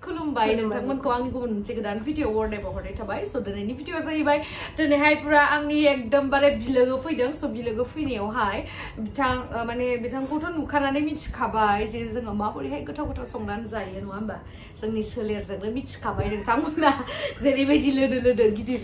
खुलुमबाय नोंथांमोनखौ आंनि गुबुन मोनसे गोदान भिडिअ वार्डआव हरनाय थाबाय स' दिनैनि भिडिअआ जाहैबाय दिनैहाय पुरा आंनि एकदमबारे बिलोगो फैदों स' बिलोगो फैनायावहाय बिथांखौथ' नुखानानै मिथिखाबाय जे जोङो माबोरैहाय गोथाव संनानै जायो नङा होमबा जोंनि सोलेरजोंनो मिथिखाबाय नोंथांमोना जेरैबायदि लोदो लोदो गिदिर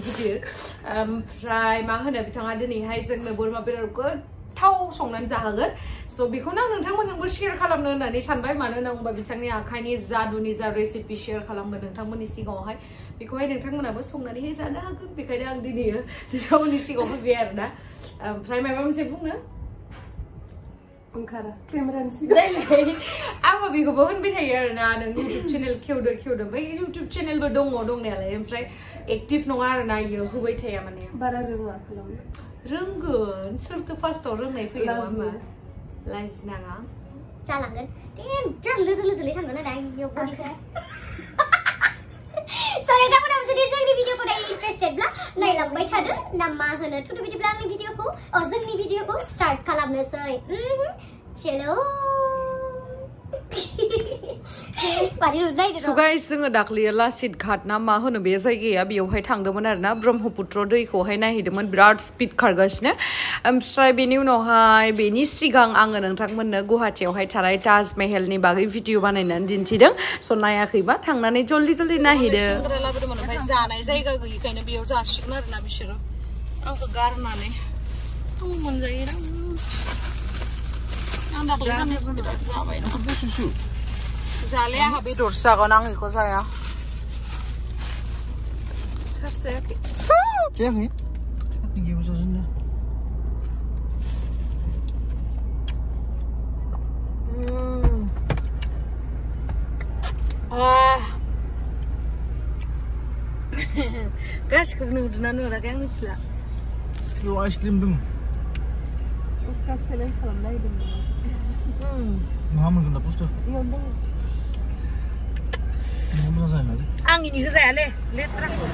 ओमफ्राय मा होनो बिथाङा दिनैहाय जोंनो बोरमा बेदरखौ थाव संनानै जाहोगोन स' बेखौनो आं नोंथांमोनजोंबो शेयार खालामनो होननानै सानबाय मानो होनना बुङोबा बिथांनि आखाइनि जादुनि जा रेसिपि शेयार खालामगोन नोंथांमोननि सिगाङावहाय बेखौहाय नोंथांमोनाबो संनानैहाय जानो हागोन बेखायनो आं दिनै नोंथांमोननि सिगाङाव फैबाय आरोना ओमफ्राय माबा मोनसे बुंनो ओंखारा केमेरानि सिगाङाव आंबो बेखौबो होनबाय थायो आरोना नों इउटुब चेनेल खेवदो ओमफ्राय इउटुब चेनेलबो दंनायालाय ओमफ्राय एक्टिभ नङा आरोना इयो होबाय थाया माने बारा रोङा खालामनो रोंगोन सोरथो फार्स्टआव रोंनाय फैयो नङा होमबा लाजिनाङा जालांगोन एकदम लोदोलै थांगोन आरो आंनियाव बडिखौ स' नोंथांमोनाबो जुदि जोंनि भिडिअखौ नायनो इन्टारेस्टेडब्ला नायलांबाय थादो ना मा होनो थुदो बिदिब्ला आंनि भिडिअखौ जोंनि भिडिअखौ स्टार्ट खालामनोसै चलो So guys, जोङो दाख्लैयो लासित घाट ना मा होनो बे जायगाया बेयावहाय थांदोंमोन आरोना ब्रह्मपुत्र दैखौहाय नायहैदोंमोन बिराद स्पिड खारगासिनो ओमफ्राय बेनि उनावहाय बेनि सिगां आङो नोंथांमोननो गुवाहाटीयावहाय थानाय ताजमहलनि बागै भिडिअ बानायनानै दिन्थिदों स' नायाखैबा थांनानै जल्दि नायहैदो लाबोदोंमोन ओमफ्राय जानाय जायगा गैयिखायनो बेयाव जासिगोन आरोना बिसोरो आंखौ गारनानै मोनजायो ना आं दाख्लै साननैसो बिराद जाबाय ना जाले आंहा बेदर जागोन आं बेखौ जाया सारजायाखै जायाखै सातनि गेबो जाजोबनो गासिखौबो नुदोंना नुवाखै आं मिथिला बेयाव आइसक्रिम दं अस्कार चेलेन्ज खालामनो नागिरदोंमोन मा मोनगोन दा बुस्थु इयावनो दङ आं इनिखौ जायालै लेथ्रा टमेट'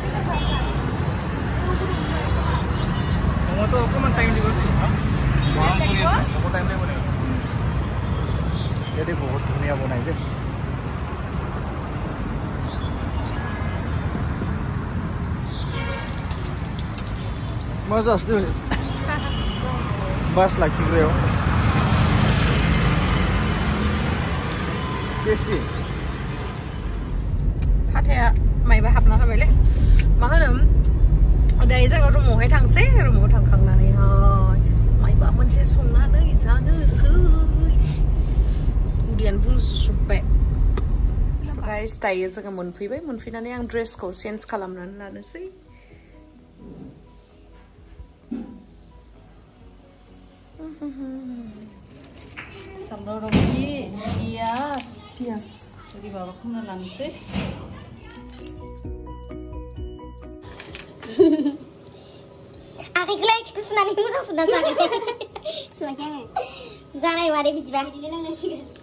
कमान टाइम दिबो टाइम नहीं ये बहुत धुनिया बनाई जे मजा आसदो बस लाखिग्रायाव टेस्टी हाथाया माइबा हाबना थाबायलै मा होनो दायो जोङो रुमावहाय थांसै रुमाव थांखांनानैहाय माइबा मोनसे संनानै जानोसै उदैयानो बुंजोब्बाय गाइस दायो जोङो मोनफैनानै आं ड्रेसखौ चेन्ज खालामनानै लानोसै सामब्राम रंगि पियाज jadi bawa kemana langsung? Aku kelak itu sudah nih mudah sudah semakin jangan yang ada bijba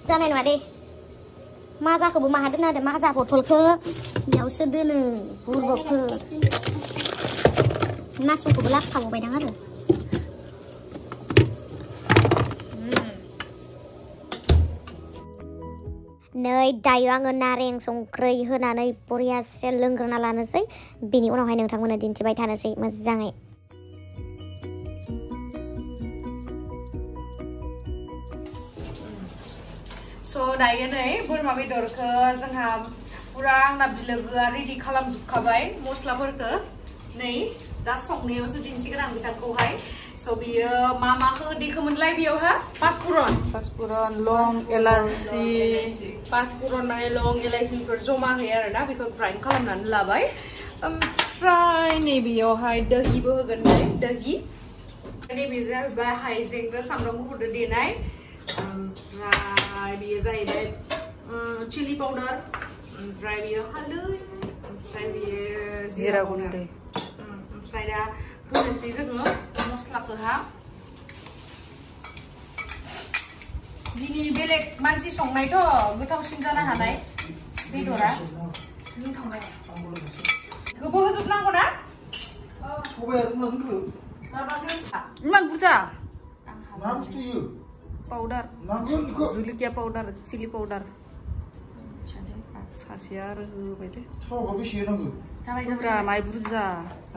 jangan yang ada masa aku belum ada nada masa botol ke ya sudah nih buruk ke nasu aku belak kamu bayang ada नै दायो आङो नारें संख्रै होनानै बरियासे लोंग्रोना लानोसै बेनि उनावहाय नोंथांमोननो दिन्थिबाय थानोसै मोजाङै स' दायो नै बोरमा बेदरखौ जोंहा पुरा आंना बिलोगोआ रेडि खालामजोबखाबाय मस्लाफोरखौ नै दा संनायावसो दिन्थिगोन आं बिथांखौहाय स' बियो मा होदेखोमोनलाय बेयावहा पासपुरन लं एलाइचि पासपुरन माने लं एलाइचिफोर जमा होयो आरोना बेखौ ग्राइन्ड खालामनानै लाबाय ओमफ्राय नैबेयावहाय दहिबो होगोन दहि नैबे जाहैबाय हाइजेंजों सामब्राम गुफुरजों देनाय ओमफ्राय बेयो जाहैबाय चिलि पाउडार ओमफ्राय बेयो हालदै ओमफ्राय बेयो जिरा गुन्दै ओमफ्राय दा होनोसै जोङो मस्लाखौहा दिनै बेलेग मानसि संनायथ' गोथावसिन जानो हानाय बेदरा नों थांबाय गोबो होजोबनांगौ ना इमान बुरजा मा बुस्थु पाउडार जुलिकिया पाउडार चिली पाउडार सासेया आरो होबाय दे थावखौ बेसे होनांगौ जाबाय बुरजा माइ बुरजा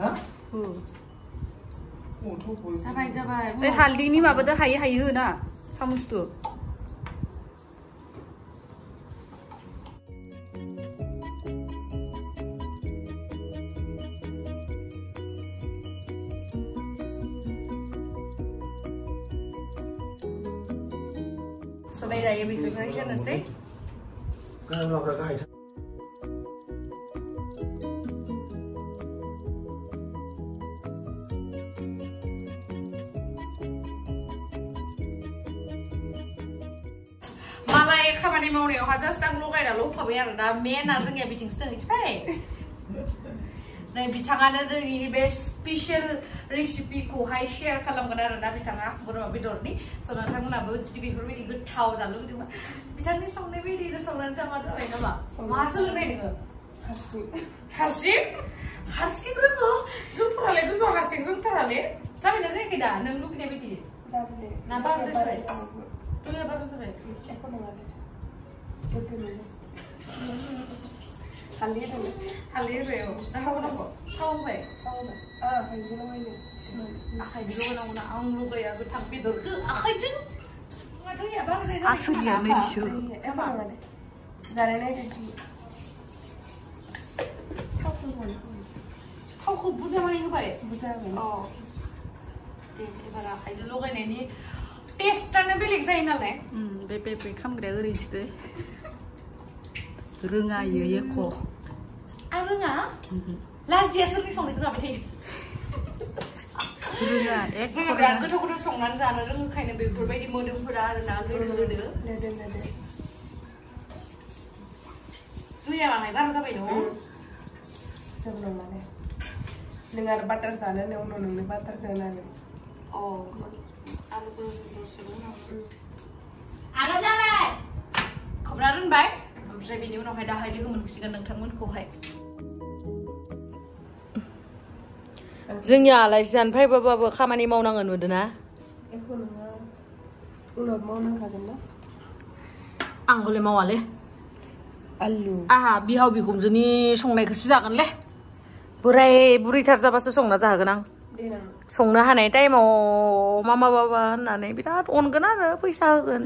हा हो जाबाय जाबाय बे हालदैनि माबादो हायै हायै हो ना सामुसदो सबाय दायो बेखौहाय जानोसै गाहायफ्रा गाहाय मालाय खामानि मावनायावहा जास्ट आं लगायनाल' होफाबाय आरो ना मेना जोंनिया बिथिंसो दं मिथिबाय नै बिथाङानो दिनैनि बे स्पेशल रेसिपिखौहाय शेयार खालामगोन आरो ना बिथाङा बोरमा बेदरनि स' नोंथांमोनाबो जुदि बेफोरबायदि गोथाव जानो लुगैदोंबा बिथांनि संनाय बायदिनो संनानै जाबा जाबाय नामा मा सोलोंनाय नोङो हारसिं हारसिं रोङो जोंफोरालाय गोजौ हारसिं रोंथारालै जाबायना जायाखै दा नों लुगैनाय बायदि जाबाय ना बारा जाबाय तुया बारा जाबाय एख' नङा हालदै होदों हालदै होबाय औ दा थाव नांगौ थाव होबाय आखाइजों लगायनो आखाइजों लगायनांगौ ना आं लगाया गोथां बेदरखौ आखाइजों दैया बाराद्राय जाबाय आसुरिया नैसो जानाय नायदो थावखौ बुरजा मानि होबाय बुरजा होबाय अ दे एबार आखाइजों लगायनायनि टेस्टानो बेलेग जायो नालाय बे खामग्राया ओरैसो रोङा इयो एख' आं रोङा लाजिया सोरनि संनायखौ जाबाय थायो रोङा जोङो बिराद गोथाव गोथाव संनानै जानो रोङोखायनो बेफोरबायदि मोदोमफोरा आरोना लोदो दैया बाङाय बारा जाबाय न' नों आरो बाटार जानो उनाव नोंनो बाटारखौ होनानै अ आलुखौ आरो जाबाय खोबना दोनबाय ओमफ्राय बेनि उनावहाय दाहाय लोगो मोनसिगोन नोंथांमोनखौहाय जोंनिया आलासि जानो फैबाबो खामानि मावनाङो नुदोंना उनाव मावनांखागोन ना आं हले मावालै आलु आहा बिहाव बिखुनजोनि संनायखौसो जागोनलै बोराय बुरैथार जाबासो संना जाहोगोन आं संनो हानाय टाइमाव मामा बाबा होननानै बिराद अनगोन आरो फैसा होगोन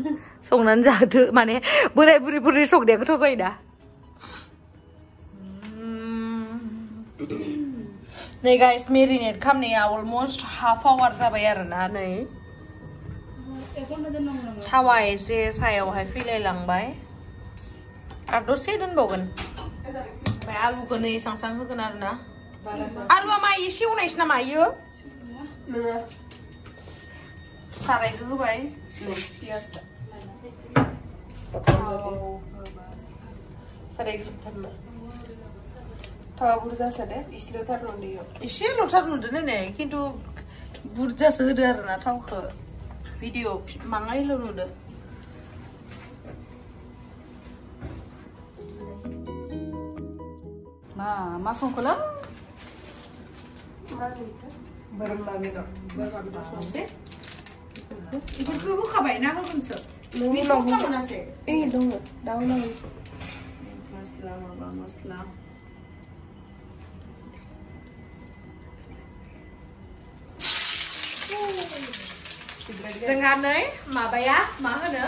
संनानै जाहोदो माने बोराय बुरैफोरनि संनाया गोथाव जायोना नै गाइस मेरिनेट खालामनाया अलमस्ट हाफ आवार जाबाय आरोना नै थावा एसे सायावहाय फैलायलांबाय आरो दसे दोनबावगोन ओमफ्राय आलुखौ नै सांसां होगोन आरोना आलुआ मा एसे एवनायसो नामा इयो नङा सारायखौ होबाय साराय गिदिरथारना थावा बुरजासो दे इसेल'थार नुदों इसेल'थार नुदों नै खिन्थु बुरजासो होदो आरोना थावखौ भिडिअ माङायल' नुदों मा संखोला बोरमा बेदर संसै बेफोरखौ होखाबाय ना होगोनसो मस्ला मोनासै दङ दा होनांगोनसो मस्ला माबा मस्ला जोंहा नै माबाया मा होनो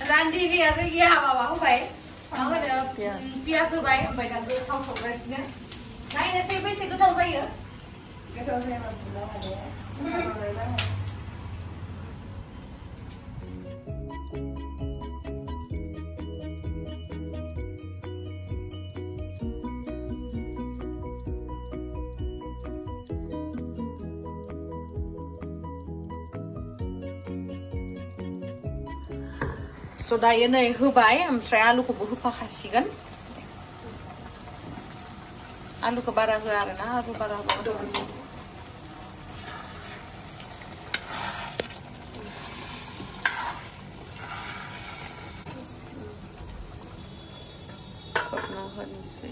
रान्धिनिया जोंनिया माबा होबाय मा होनो पियाज होबाय ओमफ्राय दा गोथाव संगासिनो नायनोसै बेसे गोथाव जायो गोथाव जाया स' दायो नै होबाय ओमफ्राय आलुखौबो होफाखासिगोन आलुखौ बारा होआ आरोना आलु बारा होबा खोबना होनोसै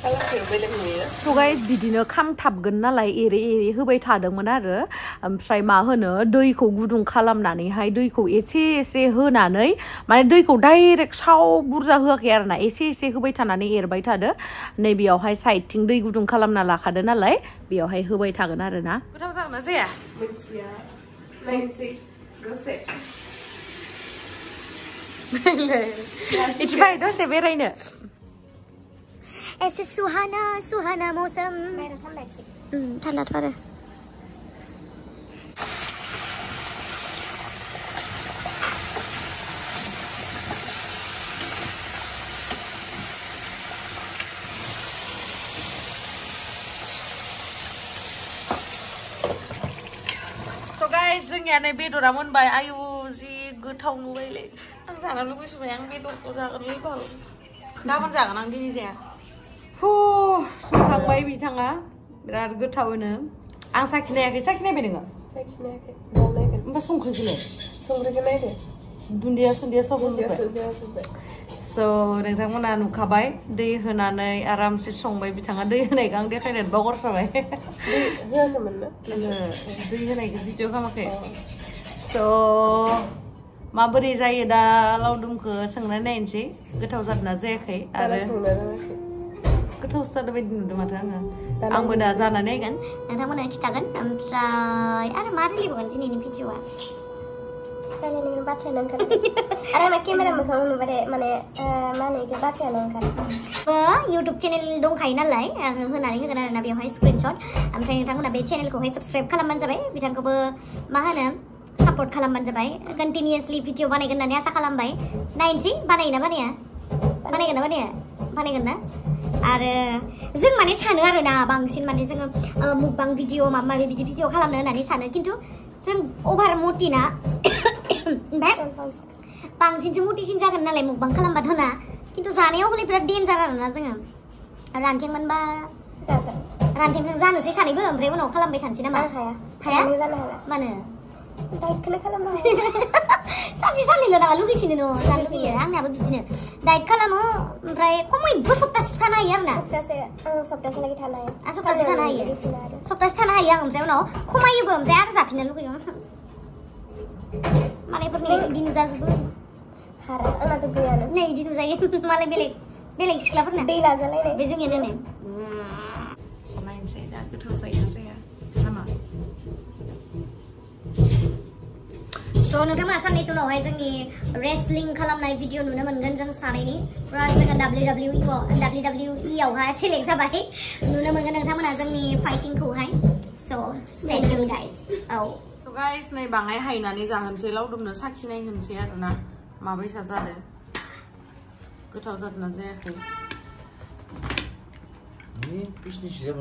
So guys बिदिनो खामथाबगोन नालाय एरे एरे होबाय थादोंमोन आरो ओमफ्राय मा होनो दैखौ गुदुं खालामनानैहाय दैखौ एसे एसे होनानै माने दैखौ डाइरेक्ट साव बुरजा होआखै आरो ना एसे एसे होबाय थानानै एरबाय थादो नै बेयावहाय साइडथिं दै गुदुं खालामना लाखादो नालाय बेयावहाय होबाय थागोन आरो ना गोथाव जागोन ना जाया मोनथिया लायनोसै दसे इथिबाय दसे बेरायनो ऐसे सुहाना सुहाना मौसम ठंडा ठंडा So guys जोंनिया नै बेदरा मोनबाय आयु जि गोथाव नुबायलै आं जानो लुबैसोबाय आं बेदरखौ जागोनलै बाल गाबोन जागोन आं दिनै जाया संखांबाय बिथाङा बिराद गोथावनो आं साखिनायाखै साखिनायबाय नोङो साखिनायाखै बावनायगोन होमबा संख्रिखौलाय दुन्दिया सुन्दिया सब होजोब्बाय स' नोंथांमोना नुखाबाय दै होनानै आरामसे संबाय बिथाङा दै होनायखौ आं देखायनो बावगारखाबाय दै होनायखौ भिडिअ खालामाखै स' माबोरै जायो दा लावदुमखौ संनानै नायनोसै गोथाव जादोंना जायाखै आरो गोथाव जादों बायदि नुदों माथो आङो आंबो दा जानानै नायगोन नोंथांमोना खिथागोन ओमफ्राय आरो मा रायलायबावगोन दिनैनि भिडिअआ रायलायनो बाथ्रायानो ओंखारो आरो आंना केमेरा मोखां नुबाथाय माने मा होनो बेखौ बाथ्रायानो ओंखारो इउटुब चेनेल दंखायो नालाय आङो होनानै होगोन आरोना बेवहाय स्क्रिनशट ओमफ्राय नोंथांमोना बे चेनेलखौहाय साबस्क्राइब खालामबानो जाबाय बिथांखौबो मा होनो सापर्ट खालामबानो जाबाय कन्टिनिउसलि भिडिअ बानायगोन होननानै आसा खालामबाय नायनोसै बानायोना बानाया बानायगोन ना आरो जों माने सानो आरोना बांसिन माने जोङो मुकबां भिडिअ माबा माबि बिदि भिडिअ खालामनो होननानै सानो खिन्थु जों अभार मटिना ओमफ्राय बांसिनसो मटिसिन जागोन नालाय मुकबां खालामबाथ' ना खिन्थु जानायाव हले बिराद डेन्जार आरोना जोङो रानथें मोनबा रानथेंजों जानोसै सानैबो ओमफ्राय उनाव खालामबाय थानोसै नामा हाया मानो डाइटखौनो खालामो सानसे साननैल' नामा लुगैफिनो न' जानो लुगैयो आंनियाबो बिदिनो डाइट खालामो ओमफ्राय खमैबो सप्तासे थानो हायो आरोना सप्तासे लागि थानो हायो आं सप्तासे थानो हायो आं ओमफ्राय उनाव खमायोबो ओमफ्राय आरो जाफिननो लुगैयो मालायफोरनि दिन जाजोबो हारा आंनाथ' गैयानो नै इदि नुजायो मालाय बेलेग सिख्लाफोरना दै लाजालायनाय बे जोंनियानो नै नायनोसै दा गोथाव जायोना जाया नामा So नोंथांमोना साननैसो उनावहाय जोंनि रेसलिं खालामनाय भिडिअ नुनो मोनगोन जों सानैनि पुरा जोङो WWE आवहाय सेलेक्ट जाबाय नुनो मोनगोन नोंथांमोना जोंनि फाइटिंखौहाय so stay tuned guys so guys नै बाङाय हायनानै जाहोनसै लावदुमनो साखिनाय होनसै आरोना माबायसा जादों गोथाव जादोंना जायाखै नि पिसनिसो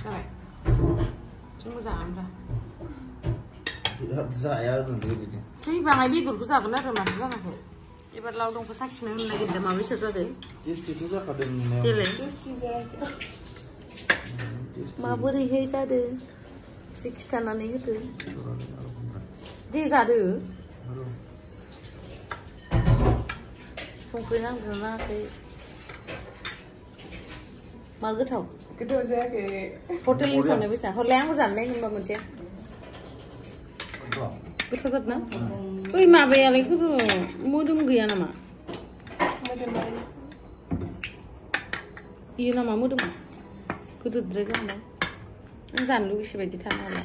जाबाय जोंबो जागोनब्रा जाया नुदों दै बाङाय बेदरखौ जागोन आरो माथो जानाखै एबार लावदुमखौ साखिनो होनो नागिरदों माबायसा जादों टेस्टिथ' जाखादों नुनायाव देलाय टेस्टि जायाखै माबोरैहाय जादों एसे खिथानानै होदो दे जादो संख्रि नांदोंना नाङाखै मा गोथाव जायाखै हटेलनि संनाय बेसा हरलाय आंबो जानो नायनो होनबा मोनसे गोथाव जादोंना ओइ माबायालाय मोदोम गैया नामा इयो नामा मोदोमा गोदोद्राय जाबाय आं जानो लुगैसो बायदि थानो हाला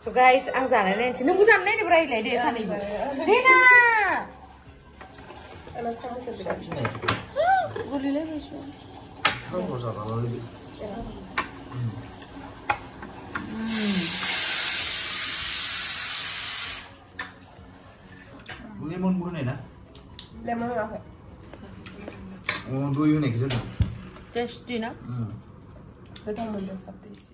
So guys आं जानाय नायनोसै नोंबो जानो नायनो रायलाय दे सानैबो दे ना गोलैलाय बैसो लेमन होनाय ना लेमन होआखै दै होनायखौ जादों टेस्टि ना गोथाव मोनजासाबदो एसे